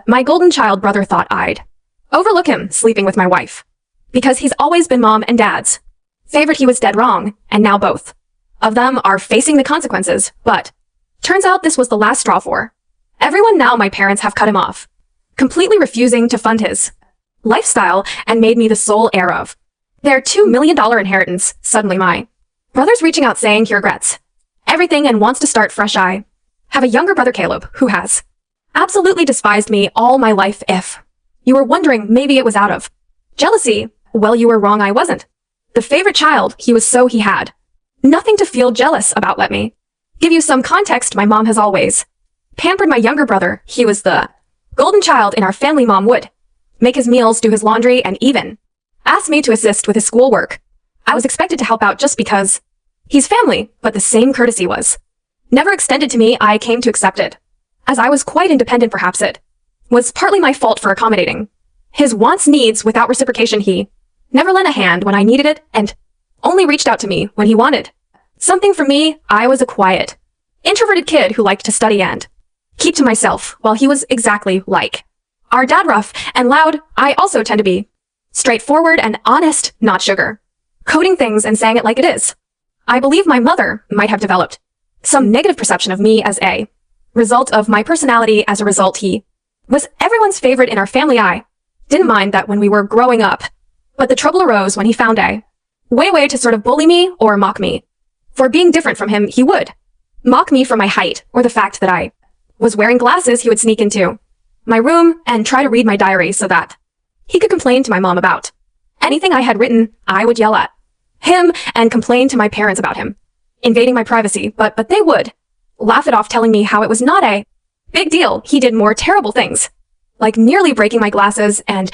My golden child brother thought I'd overlook him sleeping with my wife, because he's always been mom and dad's favorite. He was dead wrong, and now both of them are facing the consequences. But turns out this was the last straw for everyone. Now my parents have cut him off, completely refusing to fund his lifestyle, and made me the sole heir of their $2 million inheritance. Suddenly my brother's reaching out saying he regrets everything and wants to start fresh. I have a younger brother, Caleb, who has absolutely despised me all my life. If you were wondering, maybe it was out of jealousy, well, you were wrong. I wasn't the favorite child he had nothing to feel jealous about. Let me give you some context. My mom has always pampered my younger brother. He was the golden child in our family. Mom would make his meals, do his laundry, and even asked me to assist with his schoolwork. I was expected to help out just because he's family, but the same courtesy was never extended to me. I came to accept it, as I was quite independent. Perhaps it was partly my fault for accommodating his wants, needs without reciprocation. He never lent a hand when I needed it, and only reached out to me when he wanted something from me. I was a quiet, introverted kid who liked to study and keep to myself, while he was exactly like our dad, rough and loud. I also tend to be straightforward and honest, not sugar coating things and saying it like it is. I believe my mother might have developed some negative perception of me as a result of my personality. As a result, he was everyone's favorite in our family. I didn't mind that when we were growing up, but the trouble arose when he found a way to sort of bully me or mock me for being different from him. He would mock me for my height or the fact that I was wearing glasses. He would sneak into my room and try to read my diary so that he could complain to my mom about anything I had written. I would yell at him and complain to my parents about him invading my privacy, but they would laugh it off, telling me how it was not a big deal. He did more terrible things, like nearly breaking my glasses and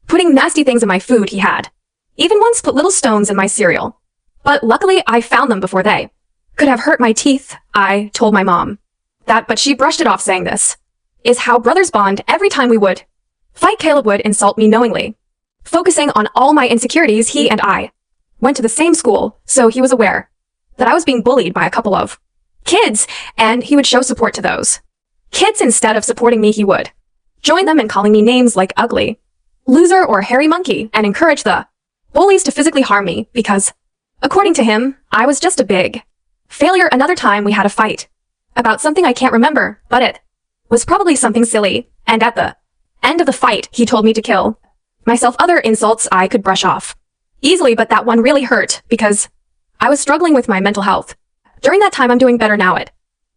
putting nasty things in my food. He had even once put little stones in my cereal, but luckily I found them before they could have hurt my teeth. I told my mom that, but she brushed it off, saying this is how brothers bond. Every time we would fight, Caleb would insult me knowingly, focusing on all my insecurities. He and I went to the same school, so he was aware that I was being bullied by a couple of kids, and he would show support to those kids. Instead of supporting me, he would join them in calling me names like ugly, loser, or hairy monkey, and encourage the bullies to physically harm me because, according to him, I was just a big failure. Another time we had a fight about something I can't remember, but it was probably something silly, and at the end of the fight, he told me to kill myself. Other insults I could brush off easily, but that one really hurt because I was struggling with my mental health. During that time, I'm doing better now. It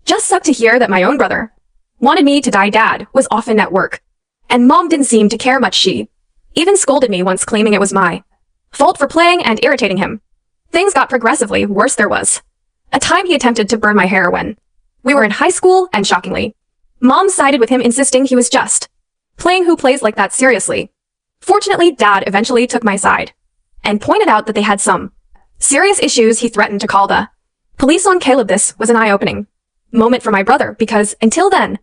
just sucked to hear that my own brother wanted me to die. Dad was often at work, and mom didn't seem to care much. She even scolded me once, claiming it was my fault for playing and irritating him. Things got progressively worse. There was a time he attempted to burn my hair when we were in high school, and shockingly, mom sided with him, insisting he was just playing. Who plays like that seriously? Fortunately, dad eventually took my side and pointed out that they had some serious issues. He threatened to call the police on Caleb. This was an eye-opening moment for my brother because until then,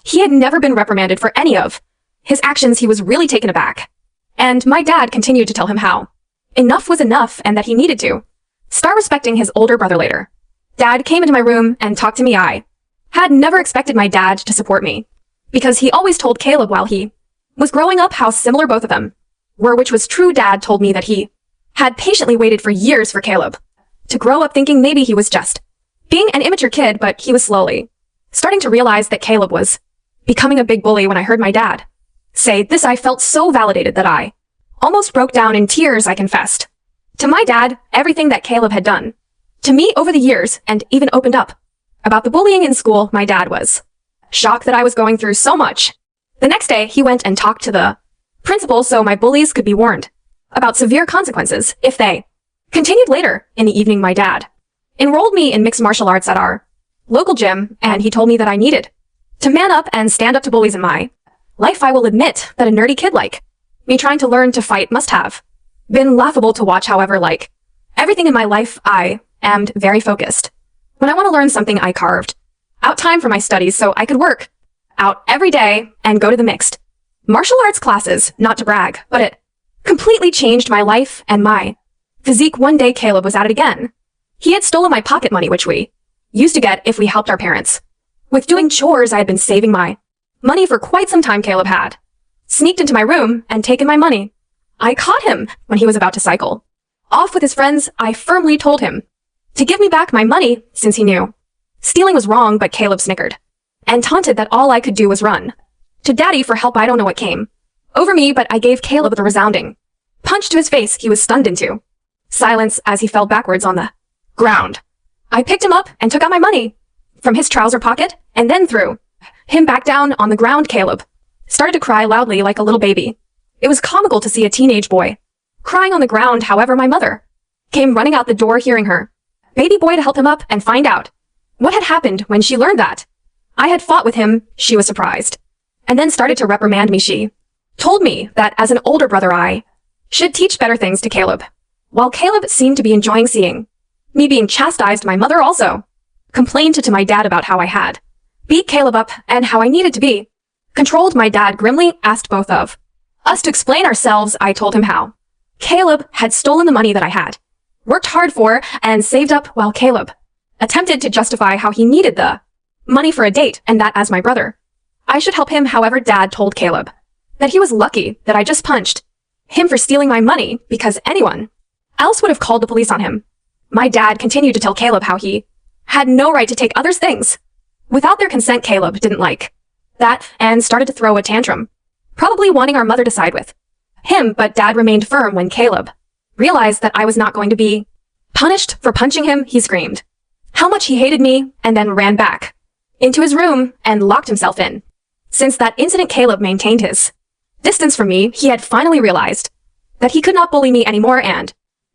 he had never been reprimanded for any of his actions. He was really taken aback. And my dad continued to tell him how enough was enough and that he needed to start respecting his older brother. Later, dad came into my room and talked to me. I had never expected my dad to support me because he always told Caleb while he was growing up how similar both of them were, which was true. Dad told me that he had patiently waited for years for Caleb to grow up, thinking maybe he was just being an immature kid, but he was slowly starting to realize that Caleb was becoming a big bully. When I heard my dad say this, I felt so validated that I almost broke down in tears. I confessed to my dad everything that Caleb had done to me over the years and even opened up about the bullying in school. My dad was shocked that I was going through so much. The next day, he went and talked to the principal so my bullies could be warned about severe consequences if they continued. Later in the evening, my dad enrolled me in mixed martial arts at our local gym, and he told me that I needed to man up and stand up to bullies in my life. I will admit that a nerdy kid like me trying to learn to fight must have been laughable to watch. However, like everything in my life, I am very focused. When I want to learn something, I carved out time for my studies so I could work out every day and go to the mixed martial arts classes. Not to brag, but it completely changed my life and my physique. One day, Caleb was at it again. He had stolen my pocket money, which we used to get if we helped our parents with doing chores. I had been saving my Money for quite some time Caleb had. Sneaked into my room and taken my money. I caught him when he was about to cycle. Off with his friends, I firmly told him to give me back my money since he knew. Stealing was wrong, but Caleb snickered and taunted that all I could do was run. To Daddy for help I don't know what came over me, but I gave Caleb the resounding punch to his face he was stunned into. Silence as he fell backwards on the ground. I picked him up and took out my money from his trouser pocket and then threw him back down on the ground. Caleb started to cry loudly like a little baby. It was comical to see a teenage boy crying on the ground. However, my mother came running out the door hearing her baby boy to help him up and find out what had happened. When she learned that I had fought with him, she was surprised and then started to reprimand me. She told me that as an older brother I should teach better things to Caleb. While Caleb seemed to be enjoying seeing me being chastised, my mother also complained to my dad about how I had beat Caleb up and how I needed to be controlled. My dad grimly asked both of us to explain ourselves. I told him how Caleb had stolen the money that I had worked hard for and saved up, while Caleb attempted to justify how he needed the money for a date and that as my brother I should help him. However, Dad told Caleb that he was lucky that I just punched him for stealing my money because anyone else would have called the police on him. My dad continued to tell Caleb how he had no right to take others' things without their consent. Caleb didn't like that and started to throw a tantrum, probably wanting our mother to side with him, but Dad remained firm. When Caleb realized that I was not going to be punished for punching him, he screamed how much he hated me and then ran back into his room and locked himself in. Since that incident, Caleb maintained his distance from me. He had finally realized that he could not bully me anymore, and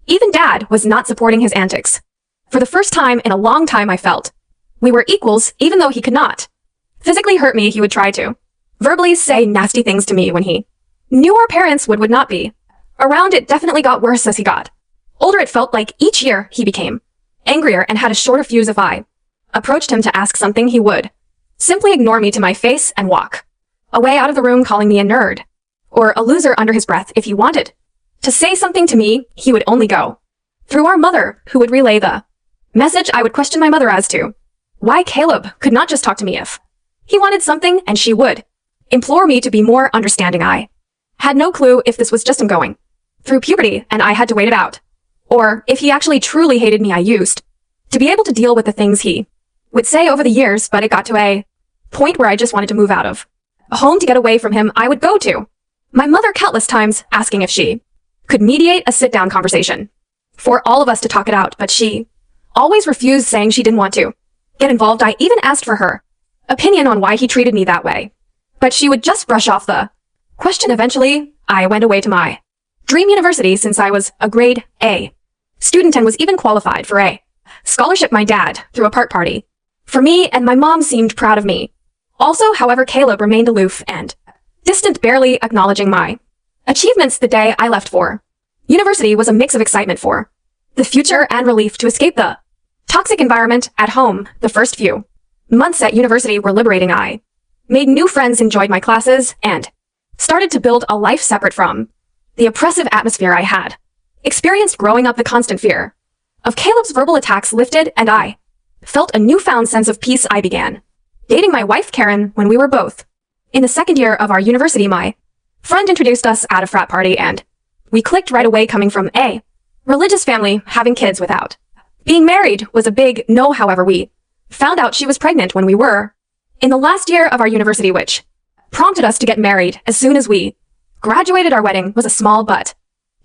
even Dad was not supporting his antics. For the first time in a long time, I felt we were equals. Even though he could not physically hurt me, he would try to verbally say nasty things to me when he knew our parents would not be around. It definitely got worse as he got older. It felt like each year he became angrier and had a shorter fuse. If I approached him to ask something, he would simply ignore me to my face and walk away out of the room, calling me a nerd or a loser under his breath. If he wanted to say something to me, he would only go through our mother, who would relay the message. I would question my mother as to why Caleb could not just talk to me if he wanted something, and she would implore me to be more understanding. I had no clue if this was just him going through puberty and I had to wait it out, or if he actually truly hated me. I used to be able to deal with the things he would say over the years, but it got to a point where I just wanted to move out of a home to get away from him. I would go to my mother countless times asking if she could mediate a sit-down conversation for all of us to talk it out, but she always refused, saying she didn't want to get involved. I even asked for her opinion on why he treated me that way, but she would just brush off the question. Eventually, I went away to my dream university since I was a grade A student and was even qualified for a scholarship. My dad threw a party for me, and my mom seemed proud of me also. However, Caleb remained aloof and distant, barely acknowledging my achievements. The day I left for university was a mix of excitement for the future and relief to escape the toxic environment at home. The first few months at university were liberating. I made new friends, enjoyed my classes, and started to build a life separate from the oppressive atmosphere I had experienced growing up. The constant fear of Caleb's verbal attacks lifted, and I felt a newfound sense of peace. I began dating my wife Karen when we were both in the second year of our university. My friend introduced us at a frat party, and we clicked right away. Coming from a religious family, having kids without being married was a big no. However, we found out she was pregnant when we were in the last year of our university, which prompted us to get married as soon as we graduated. Our wedding was a small but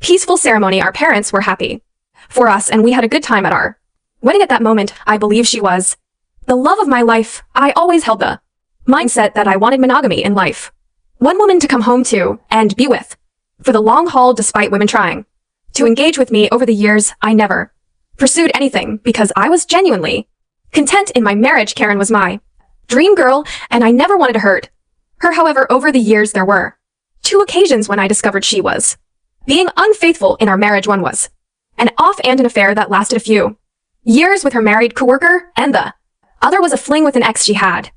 peaceful ceremony. Our parents were happy for us, and we had a good time at our wedding. At that moment, I believe she was the love of my life. I always held the mindset that I wanted monogamy in life, one woman to come home to and be with for the long haul. Despite women trying to engage with me over the years, I never pursued anything because I was genuinely content in my marriage. Karen was my dream girl, and I never wanted to hurt her. However, over the years, there were two occasions when I discovered she was being unfaithful in our marriage. One was an off-and an affair that lasted a few years with her married coworker, and the other was a fling with an ex she had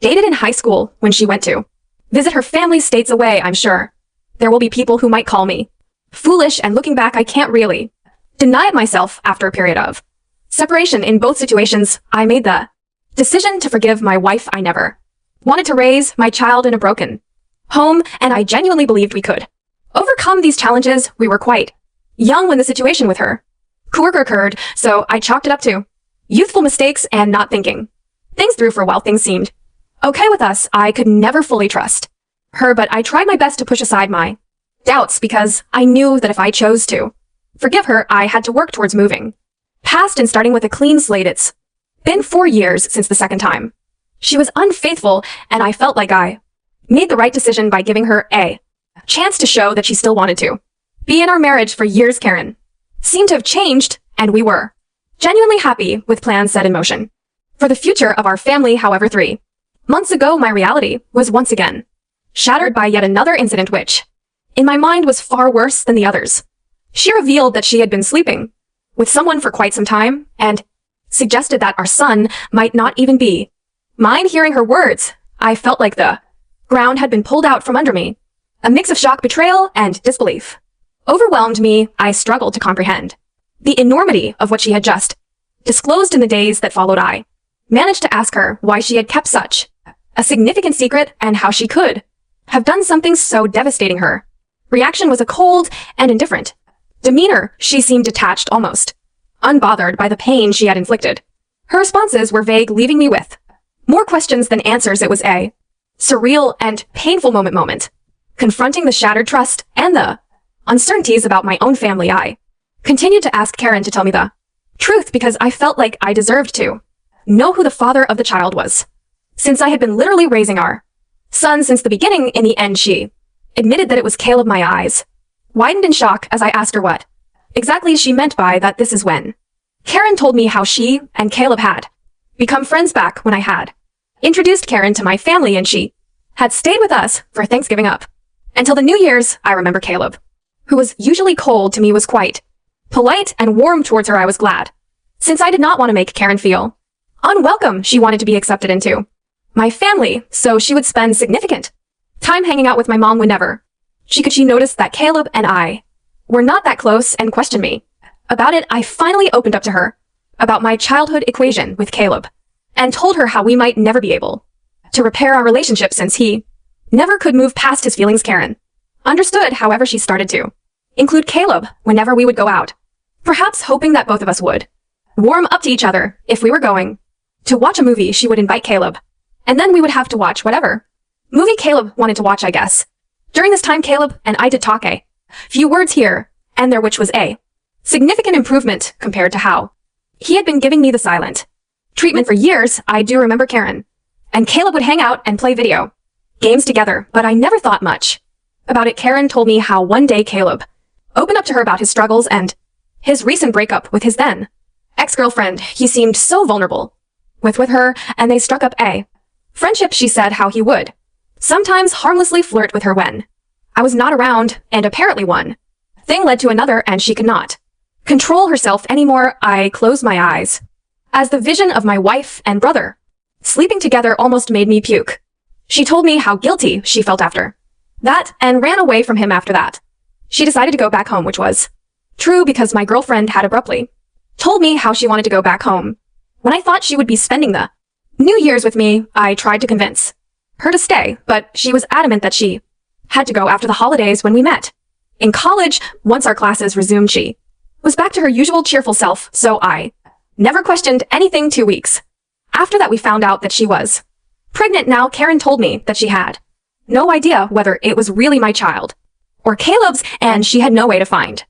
dated in high school when she went to visit her family states away. I'm sure there will be people who might call me foolish, and looking back, I can't really deny it myself. After a period of separation in both situations, I made the decision to forgive my wife. I never wanted to raise my child in a broken home, and I genuinely believed we could overcome these challenges. We were quite young when the situation with her coworker occurred, so I chalked it up to youthful mistakes and not thinking things through for a while. Things seemed okay with us. I could never fully trust her, but I tried my best to push aside my doubts because I knew that if I chose to forgive her, I had to work towards moving past and starting with a clean slate. It's been 4 years since the second time she was unfaithful, and I felt like I made the right decision by giving her a chance to show that she still wanted to be in our marriage. For years, Karen seemed to have changed, and we were genuinely happy with plans set in motion for the future of our family. However, 3 months ago, my reality was once again shattered by yet another incident which, in my mind, was far worse than the others. She revealed that she had been sleeping with someone for quite some time and suggested that our son might not even be mine. Hearing her words, I felt like the ground had been pulled out from under me. A mix of shock, betrayal, and disbelief overwhelmed me. I struggled to comprehend the enormity of what she had just disclosed. In the days that followed, I managed to ask her why she had kept such a significant secret and how she could have done something so devastating. Her reaction was a cold and indifferent demeanor. She seemed detached, almost unbothered by the pain she had inflicted. Her responses were vague, leaving me with more questions than answers. It was a surreal and painful moment. Confronting the shattered trust and the uncertainties about my own family, I continued to ask Karen to tell me the truth because I felt like I deserved to know who the father of the child was, since I had been literally raising our son since the beginning. In the end, she admitted that it was Caleb. My eyes widened in shock as I asked her what exactly she meant by that. This is when Karen told me how she and Caleb had become friends back when I had introduced Karen to my family, and she had stayed with us for Thanksgiving up until the New Year's. I remember Caleb, who was usually cold to me, was quite polite and warm towards her. I was glad, since I did not want to make Karen feel unwelcome. She wanted to be accepted into my family, so she would spend significant time hanging out with my mom whenever she could. She noticed that Caleb and I were not that close and questioned me about it. I finally opened up to her about my childhood equation with Caleb and told her how we might never be able to repair our relationship since he never could move past his feelings. Karen understood. However, she started to include Caleb whenever we would go out, perhaps hoping that both of us would warm up to each other. If we were going to watch a movie, she would invite Caleb, and then we would have to watch whatever movie Caleb wanted to watch, I guess. During this time, Caleb and I did talk a few words here and there, which was a significant improvement compared to how he had been giving me the silent treatment for years. I do remember Karen and Caleb would hang out and play video games together, but I never thought much about it. Karen told me how one day Caleb opened up to her about his struggles and his recent breakup with his then ex-girlfriend. He seemed so vulnerable with her, and they struck up a friendship. She said how he would sometimes harmlessly flirt with her when I was not around, and apparently one thing led to another, and she could not control herself anymore. I closed my eyes as the vision of my wife and brother sleeping together almost made me puke. She told me how guilty she felt after that and ran away from him after that. She decided to go back home, which was true because my girlfriend had abruptly told me how she wanted to go back home when I thought she would be spending the New Year's with me. I tried to convince her to stay, but she was adamant that she had to go after the holidays when we met in college. Once our classes resumed, she was back to her usual cheerful self, so I never questioned anything. 2 weeks after that, we found out that she was pregnant. Now, Karen told me that she had no idea whether it was really my child or Caleb's, and she had no way to find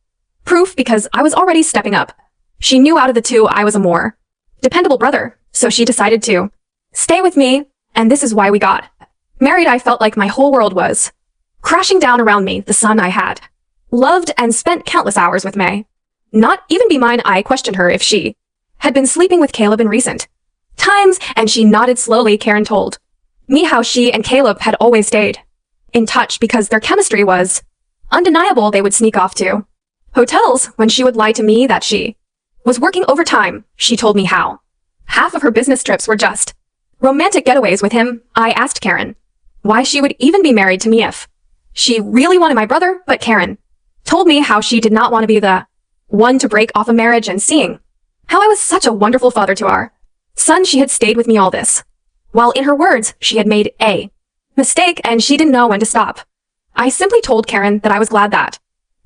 proof because I was already stepping up. She knew out of the two, I was a more dependable brother, so she decided to stay with me, and this is why we got married. I felt like my whole world was crashing down around me. The son I had loved and spent countless hours with may not even be mine. I questioned her if she had been sleeping with Caleb in recent times, and she nodded slowly. Karen told me how she and Caleb had always stayed in touch because their chemistry was undeniable. They would sneak off to hotels when she would lie to me that she was working overtime. She told me how half of her business trips were just romantic getaways with him. I asked Karen why she would even be married to me if she really wanted my brother, but Karen told me how she did not want to be the one to break off a marriage, and seeing how I was such a wonderful father to our son, she had stayed with me all this while in her words, she had made a mistake and she didn't know when to stop. I simply told Karen that I was glad that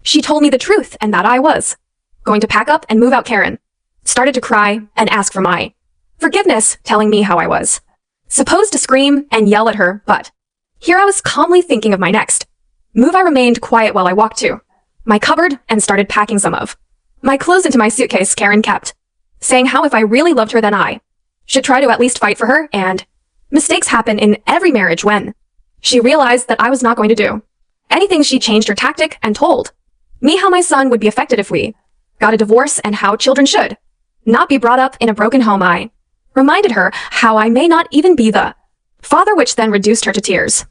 she told me the truth and that I was going to pack up and move out. Karen started to cry and ask for my forgiveness, telling me how I was supposed to scream and yell at her, but here I was calmly thinking of my next move. I remained quiet while I walked to my cupboard and started packing some of my clothes into my suitcase. Karen kept saying how if I really loved her then I should try to at least fight for her, and mistakes happen in every marriage. When she realized that I was not going to do anything, she changed her tactic and told me how my son would be affected if we got a divorce and how children should not be brought up in a broken home. I reminded her how I may not even be the father, which then reduced her to tears.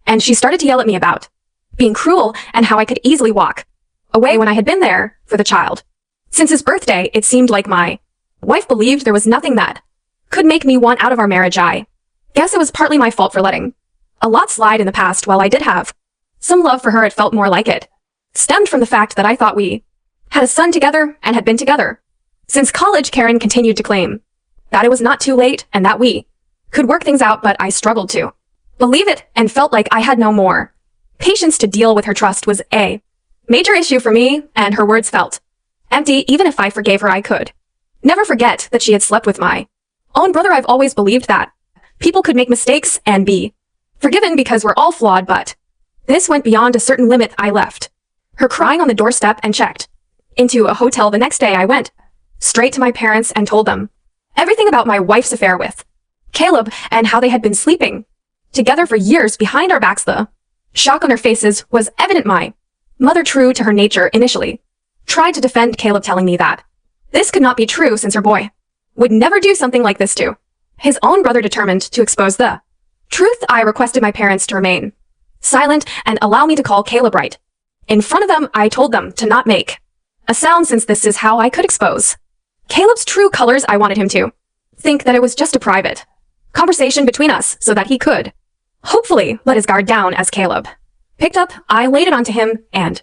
And she started to yell at me about being cruel and how I could easily walk away when I had been there for the child. Since his birthday, it seemed like my wife believed there was nothing that could make me want out of our marriage. I guess it was partly my fault for letting a lot slide in the past. While I did have some love for her, it felt more like it stemmed from the fact that I thought we had a son together and had been together since college. Karen continued to claim that it was not too late and that we could work things out, but I struggled to believe it and felt like I had no more patience to deal with her. Trust was a major issue for me, and her words felt empty. Even if I forgave her, I could never forget that she had slept with my own brother. I've always believed that people could make mistakes and be forgiven because we're all flawed, but this went beyond a certain limit. I left her crying on the doorstep and checked into a hotel. The next day, I went straight to my parents and told them everything about my wife's affair with Caleb and how they had been sleeping together for years behind our backs. The shock on their faces was evident. My mother, true to her nature, initially tried to defend Caleb, telling me that this could not be true since her boy would never do something like this to his own brother. Determined to expose the truth, I requested my parents to remain silent and allow me to call Caleb right in front of them. I told them to not make a sound since this is how I could expose Caleb's true colors. I wanted him to think that it was just a private conversation between us so that he could hopefully let his guard down. As Caleb picked up, I laid it onto him and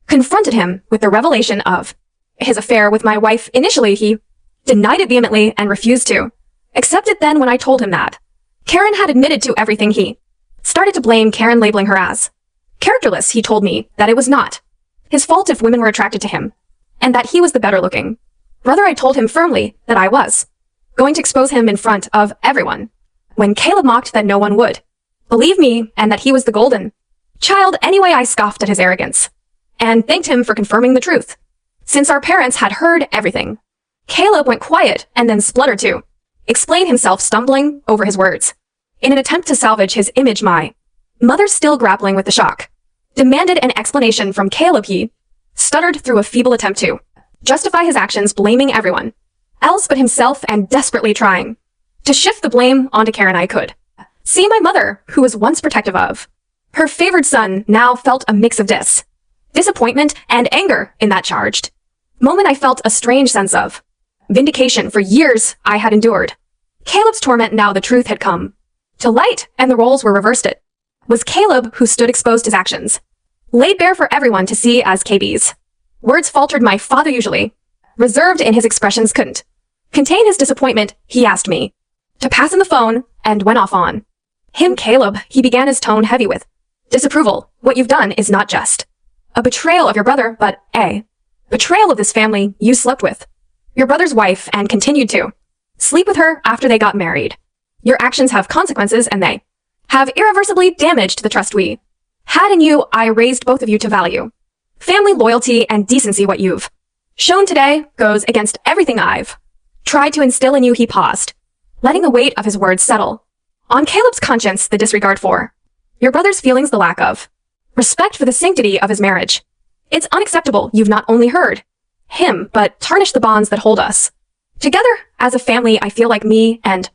confronted him with the revelation of his affair with my wife. Initially, he denied it vehemently and refused to accept it. Then when I told him that Karen had admitted to everything, he started to blame Karen, labeling her as characterless. He told me that it was not his fault if women were attracted to him and that he was the better looking brother. I told him firmly that I was going to expose him in front of everyone. When Caleb mocked that no one would believe me and that he was the golden child anyway, I scoffed at his arrogance and thanked him for confirming the truth. Since our parents had heard everything, Caleb went quiet and then spluttered to explain himself, stumbling over his words in an attempt to salvage his image. My mother, still grappling with the shock, demanded an explanation from Caleb. He stuttered through a feeble attempt to justify his actions, blaming everyone else but himself and desperately trying to shift the blame onto Karen. I could see my mother, who was once protective of her favored son, now felt a mix of disappointment and anger in that charged moment. I felt a strange sense of vindication. For years, I had endured Caleb's torment. Now the truth had come to light and the roles were reversed. It was Caleb who stood exposed, his actions laid bare for everyone to see as KB's words faltered. My father, usually reserved in his expressions, couldn't contain his disappointment. He asked me to pass him the phone and went off on him. Caleb, he began, his tone heavy with disapproval. What you've done is not just a betrayal of your brother, but a betrayal of this family. You slept with your brother's wife and continued to sleep with her after they got married. Your actions have consequences and they have irreversibly damaged the trust we had in you. I raised both of you to value family, loyalty, and decency. What you've shown today goes against everything I've tried to instill in you. He paused, letting the weight of his words settle on Caleb's conscience. The disregard for your brother's feelings, the lack of respect for the sanctity of his marriage. It's unacceptable. You've not only hurt him, but tarnished the bonds that hold us together as a family. I feel like me and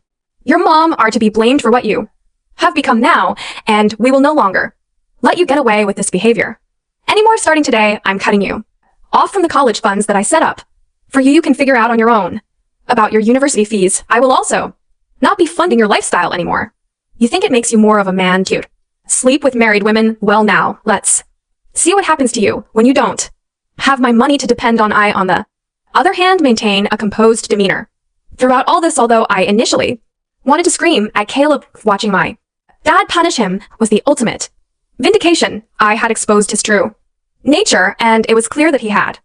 your mom are to be blamed for what you have become now, and we will no longer let you get away with this behavior anymore. Starting today, I'm cutting you off from the college funds that I set up for you. You can figure out on your own about your university fees. I will also not be funding your lifestyle anymore. You think it makes you more of a man to sleep with married women? Well, now let's see what happens to you when you don't have my money to depend on. I, on the other hand, maintain a composed demeanor throughout all this. Although I initially Wanted to scream at Caleb watching my dad punish him was the ultimate vindication. I had exposed his true nature, and it was clear that he had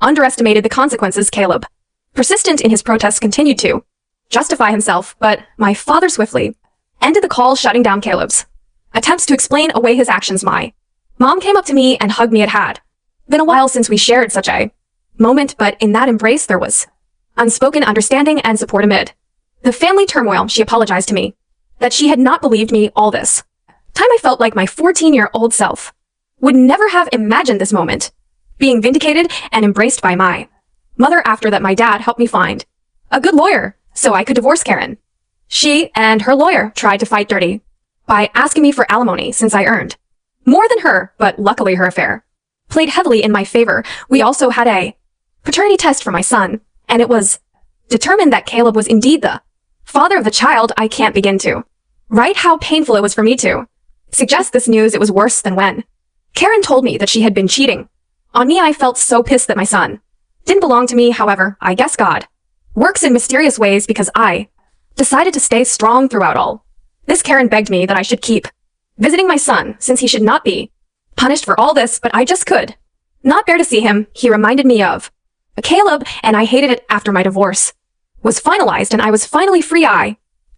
underestimated the consequences. Caleb, persistent in his protests, continued to justify himself, but my father swiftly ended the call, shutting down Caleb's attempts to explain away his actions. My mom came up to me and hugged me. It had been a while since we shared such a moment, but in that embrace there was unspoken understanding and support amid the family turmoil. She apologized to me that she had not believed me all this time. I felt like my 14-year-old self would never have imagined this moment, being vindicated and embraced by my mother. After that, my dad helped me find a good lawyer so I could divorce Karen. She and her lawyer tried to fight dirty by asking me for alimony since I earned more than her, but luckily her affair played heavily in my favor. We also had a paternity test for my son, and it was determined that Caleb was indeed the father of the child. I can't begin to write how painful it was for me to suggest this news. It was worse than when Karen told me that she had been cheating on me. I felt so pissed that my son didn't belong to me. However, I guess God works in mysterious ways, because I decided to stay strong throughout all this. Karen begged me that I should keep visiting my son since he should not be punished for all this, but I just could not bear to see him. He reminded me of Caleb, and I hated it. After my divorce was finalized and I was finally free, I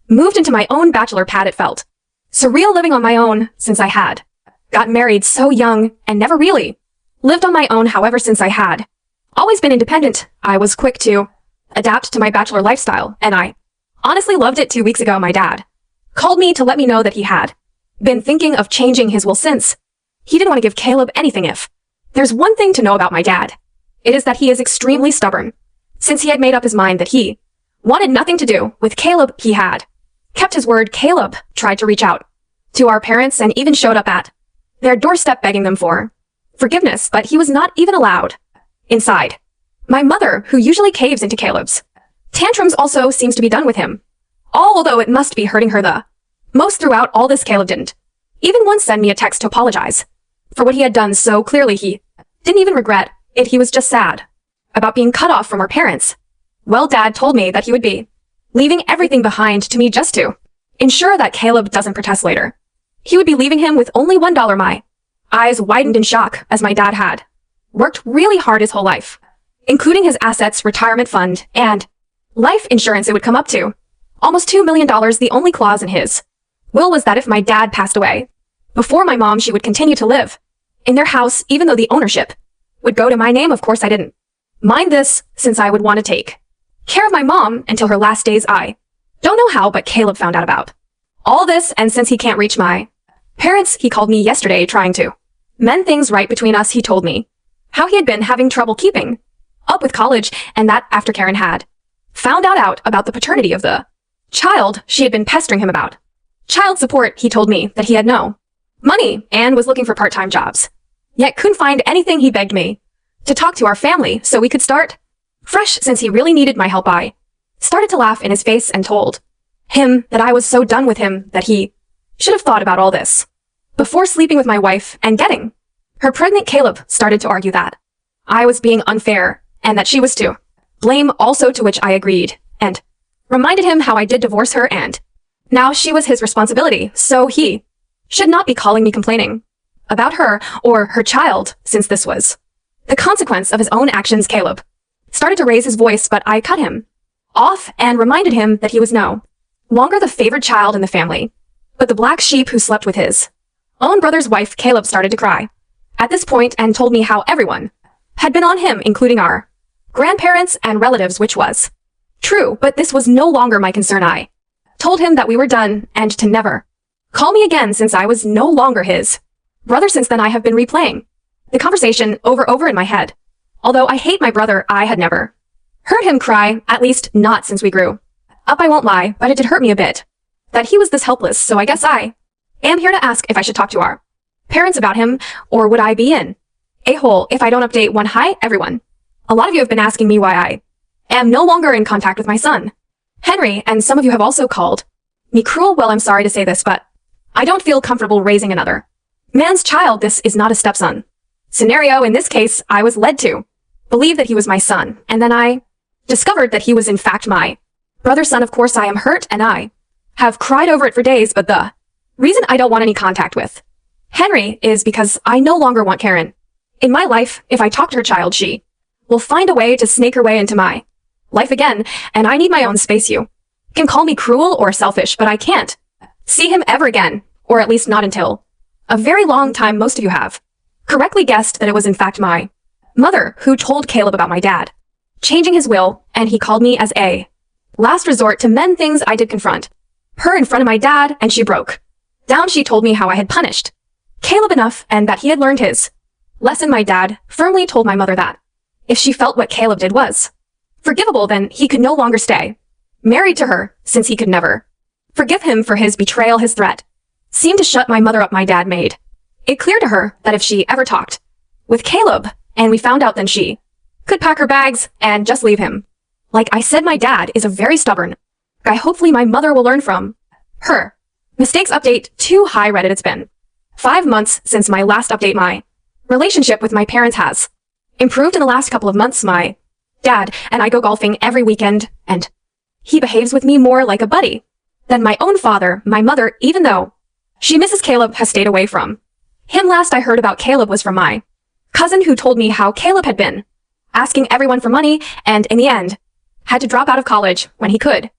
moved into my own bachelor pad. It felt surreal living on my own since I had got married so young and never really lived on my own. However, since I had always been independent, I was quick to adapt to my bachelor lifestyle, and I honestly loved it. 2 weeks ago, my dad called me to let me know that he had been thinking of changing his will since he didn't want to give Caleb anything. If there's one thing to know about my dad, it is that he is extremely stubborn. Since he had made up his mind that he wanted nothing to do with Caleb, he had kept his word. Caleb tried to reach out to our parents and even showed up at their doorstep begging them for forgiveness, but he was not even allowed inside. My mother, who usually caves into Caleb's tantrums, also seems to be done with him, although it must be hurting her the most throughout all this. Caleb didn't even once send me a text to apologize for what he had done. So clearly he didn't even regret it. He was just sad about being cut off from our parents. Well, Dad told me that he would be leaving everything behind to me just to ensure that Caleb doesn't protest later. He would be leaving him with only $1. My eyes widened in shock, as my dad had worked really hard his whole life, including his assets, retirement fund, and life insurance. It would come up to almost $2 million. The only clause in his will was that if my dad passed away before my mom, she would continue to live in their house, even though the ownership would go to my name. Of course, I didn't mind this, since I would want to take care of my mom until her last days. I don't know how, but Caleb found out about all this, and since he can't reach my parents, he called me yesterday trying to mend things right between us. He told me how he had been having trouble keeping up with college, and that after Karen had found out about the paternity of the child, she had been pestering him about child support. He told me that he had no money and was looking for part-time jobs, yet couldn't find anything. He begged me to talk to our family so we could start fresh, since he really needed my help. I started to laugh in his face and told him that I was so done with him that he should have thought about all this before sleeping with my wife and getting her pregnant. Caleb started to argue that I was being unfair and that she was to blame also, to which I agreed and reminded him how I did divorce her and now she was his responsibility, so he should not be calling me complaining about her or her child, since this was the consequence of his own actions. Caleb started to raise his voice, but I cut him off and reminded him that he was no longer the favored child in the family, but the black sheep who slept with his own brother's wife. Caleb started to cry at this point and told me how everyone had been on him, including our grandparents and relatives, which was true, but this was no longer my concern. I told him that we were done and to never call me again, since I was no longer his brother. Since then, I have been replaying the conversation over in my head. Although I hate my brother, I had never heard him cry, at least not since we grew up. I won't lie, but it did hurt me a bit that he was this helpless, so I guess I am here to ask if I should talk to our parents about him, or would I be in a hole if I don't update one? Hi, everyone. A lot of you have been asking me why I am no longer in contact with my son, Henry, and some of you have also called me cruel. Well, I'm sorry to say this, but I don't feel comfortable raising another man's child. This is not a stepson scenario. In this case, I was led to believe that he was my son, and then I discovered that he was in fact my brother's son. Of course, I am hurt, and I Have cried over it for days, but the reason I don't want any contact with Henry is because I no longer want Karen. In my life, if I talk to her child, she will find a way to snake her way into my life again, and I need my own space. You can call me cruel or selfish, but I can't see him ever again, or at least not until a very long time. Most of you have correctly guessed that it was in fact my mother who told Caleb about my dad changing his will, and he called me as a last resort to mend things I did confront her in front of my dad, and she broke down. She told me how I had punished Caleb enough and that he had learned his lesson. My dad firmly told my mother that if she felt what Caleb did was forgivable, then he could no longer stay married to her, since he could never forgive him for his betrayal. His threat seemed to shut my mother up. My dad made it clear to her that if she ever talked with Caleb and we found out, then she could pack her bags and just leave him. Like I said, my dad is a very stubborn guy. Hopefully my mother will learn from her mistakes. Update 2 High Reddit. It's been 5 months since my last update. My relationship with my parents has improved in the last couple of months. My dad and I go golfing every weekend, and he behaves with me more like a buddy than my own father. My mother, even though she misses Caleb, has stayed away from him. Last I heard about Caleb was from my cousin, who told me how Caleb had been asking everyone for money and in the end had to drop out of college when he could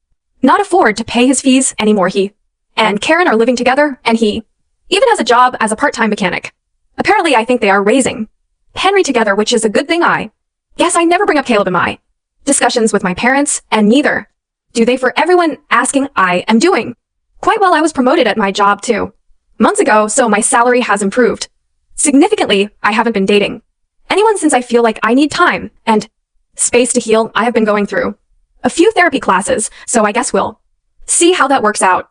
not afford to pay his fees anymore. He and Karen are living together, and he even has a job as a part-time mechanic. Apparently, I think they are raising Henry together, which is a good thing. I guess I never bring up Caleb in my discussions with my parents, and neither do they for everyone asking. I am doing quite well. I was promoted at my job 2 months ago, so my salary has improved significantly. I haven't been dating anyone since I feel like I need time and space to heal. I have been going through a few therapy classes, so I guess we'll see how that works out.